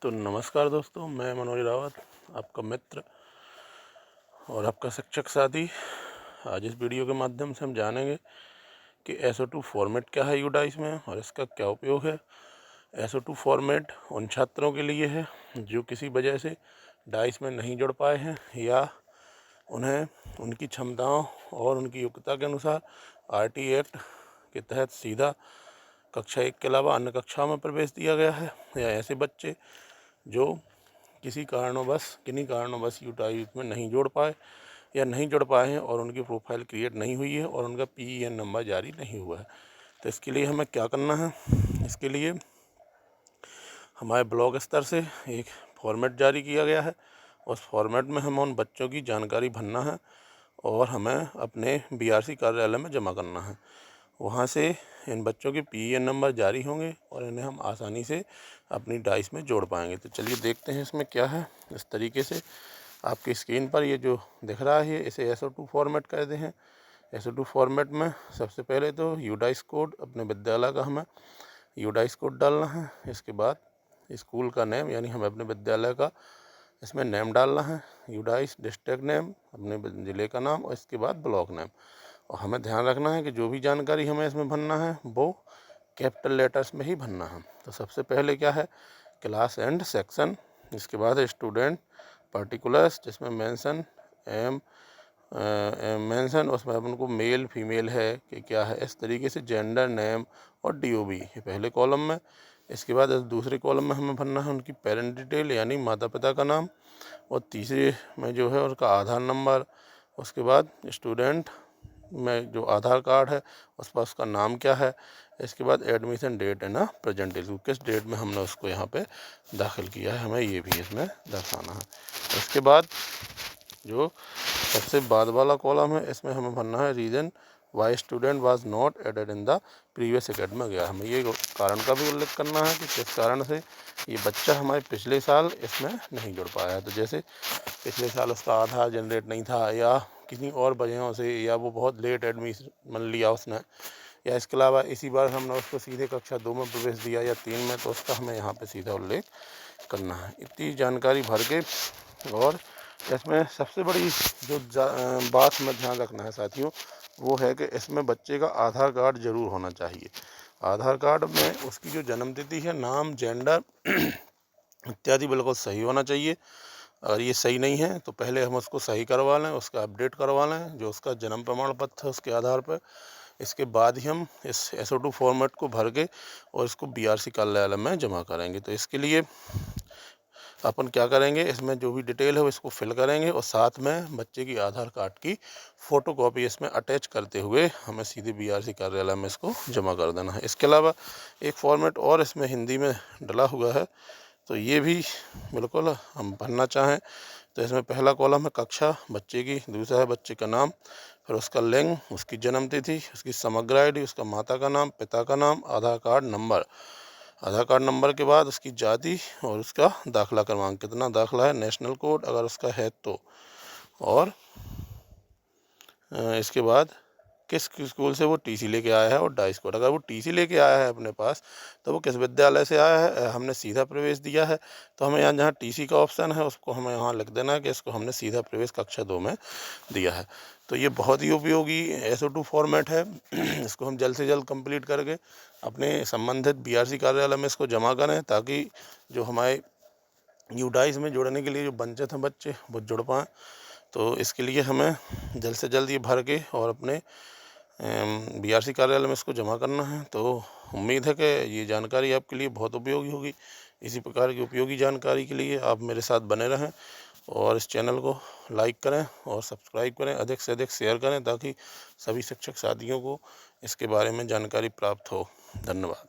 तो नमस्कार दोस्तों, मैं मनोज रावत, आपका मित्र और आपका शिक्षक साथी। आज इस वीडियो के माध्यम से हम जानेंगे कि SO2 फॉर्मेट क्या है यूडाइस में और इसका क्या उपयोग है। SO2 फॉर्मेट उन छात्रों के लिए है जो किसी वजह से डाइस में नहीं जुड़ पाए हैं या उन्हें उनकी क्षमताओं और उनकी योग्यता के अनुसार RT एक्ट के तहत सीधा कक्षा 1 के अलावा अन्य कक्षाओं में प्रवेश दिया गया है, या ऐसे बच्चे जो किन्हीं कारणवश यूडाइस में नहीं जुड़ पाए हैं और उनकी प्रोफाइल क्रिएट नहीं हुई है और उनका PEN नंबर जारी नहीं हुआ है। तो इसके लिए हमें क्या करना है? इसके लिए हमारे ब्लॉक स्तर से एक फॉर्मेट जारी किया गया है। उस फॉर्मेट में हमें उन बच्चों की जानकारी भरना है और हमें अपने BRC कार्यालय में जमा करना है। वहाँ से इन बच्चों के PEN नंबर जारी होंगे और इन्हें हम आसानी से अपनी डाइस में जोड़ पाएंगे। तो चलिए देखते हैं इसमें क्या है। इस तरीके से आपकी स्क्रीन पर ये जो दिख रहा है इसे SO2 फॉर्मेट कहते हैं। SO2 फॉर्मेट में सबसे पहले तो यूडाइस कोड, अपने विद्यालय का हमें यूडाइस कोड डालना है। इसके बाद स्कूल का नेम, यानी हमें अपने विद्यालय का इसमें नेम डालना है। यूडाइस डिस्ट्रिक्ट नेम, अपने ज़िले का नाम, और इसके बाद ब्लॉक नेम। और हमें ध्यान रखना है कि जो भी जानकारी हमें इसमें भरना है वो कैपिटल लेटर्स में ही भरना है। तो सबसे पहले क्या है, क्लास एंड सेक्शन। इसके बाद है स्टूडेंट पर्टिकुलर्स, जिसमें मेंशन उसमें अपन को मेल फीमेल है कि क्या है, इस तरीके से जेंडर, नेम और DOB ये पहले कॉलम में। इसके बाद दूसरे कॉलम में हमें भरना है उनकी पेरेंट डिटेल, यानी माता पिता का नाम, और तीसरे में जो है उसका आधार नंबर। उसके बाद स्टूडेंट में जो आधार कार्ड है उस पर उसका नाम क्या है। इसके बाद एडमिशन डेट है ना, प्रेजेंट डेट, किस डेट में हमने उसको यहाँ पे दाखिल किया है, हमें ये भी इसमें दर्शाना है। इसके बाद जो सबसे बाद वाला कॉलम है इसमें हमें भरना है reason why student was not added in the previous academic year. हमें ये कारण का भी उल्लेख करना है कि किस कारण से ये बच्चा हमारे पिछले साल इसमें नहीं जुड़ पाया है। तो जैसे पिछले साल उसका आधार जनरेट नहीं था, या किसी और वजहों से, या वो बहुत लेट एडमिशन लिया उसने, या इसके अलावा इसी बार हमने उसको सीधे कक्षा 2 में प्रवेश दिया या 3 में, तो उसका हमें यहाँ पे सीधा उल्लेख करना है। इतनी जानकारी भर के, और इसमें सबसे बड़ी जो बात में ध्यान रखना है साथियों, वो है कि इसमें बच्चे का आधार कार्ड ज़रूर होना चाहिए। आधार कार्ड में उसकी जो जन्म तिथि है, नाम, जेंडर इत्यादि बिल्कुल सही होना चाहिए। अगर ये सही नहीं है तो पहले हम उसको सही करवा लें, उसका अपडेट करवा लें जो उसका जन्म प्रमाण पत्र है उसके आधार पर। इसके बाद ही हम इस SO2 फॉर्मेट को भर के और इसको BRC कार्यालय में जमा करेंगे। तो इसके लिए अपन क्या करेंगे, इसमें जो भी डिटेल है वो इसको फिल करेंगे और साथ में बच्चे की आधार कार्ड की फ़ोटोकॉपी इसमें अटैच करते हुए हमें सीधे BRC कार्यालय में इसको जमा कर देना है। इसके अलावा एक फॉर्मेट और इसमें हिंदी में डला हुआ है, तो ये भी बिल्कुल हम भरना चाहें तो इसमें पहला कॉलम है कक्षा बच्चे की, दूसरा है बच्चे का नाम, फिर उसका लिंग, उसकी जन्म तिथि, उसकी समग्र ID, उसका माता का नाम, पिता का नाम, आधार कार्ड नंबर। आधार कार्ड नंबर के बाद उसकी जाति और उसका दाखिला क्रमांक, कितना दाखिला है, नेशनल कोड अगर उसका है तो, और इसके बाद किस स्कूल से वो TC लेके आया है, और डाइस कोड। अगर वो TC लेके आया है अपने पास तो वो किस विद्यालय से आया है, हमने सीधा प्रवेश दिया है तो हमें यहाँ जहाँ TC का ऑप्शन है उसको हमें यहाँ लिख देना है कि इसको हमने सीधा प्रवेश कक्षा 2 में दिया है। तो ये बहुत ही उपयोगी SO2 फॉर्मेट है। इसको हम जल्द से जल्द कंप्लीट करके अपने संबंधित BRC कार्यालय में इसको जमा करें, ताकि जो हमारे यूडाइस में जुड़ने के लिए जो वंचित हैं बच्चे वो जुड़ पाएँ। तो इसके लिए हमें जल्द से जल्द ये भर के और अपने BRC कार्यालय में इसको जमा करना है। तो उम्मीद है कि ये जानकारी आपके लिए बहुत उपयोगी होगी। इसी प्रकार की उपयोगी जानकारी के लिए आप मेरे साथ बने रहें और इस चैनल को लाइक करें और सब्सक्राइब करें, अधिक से अधिक शेयर करें, ताकि सभी शिक्षक साथियों को इसके बारे में जानकारी प्राप्त हो। धन्यवाद।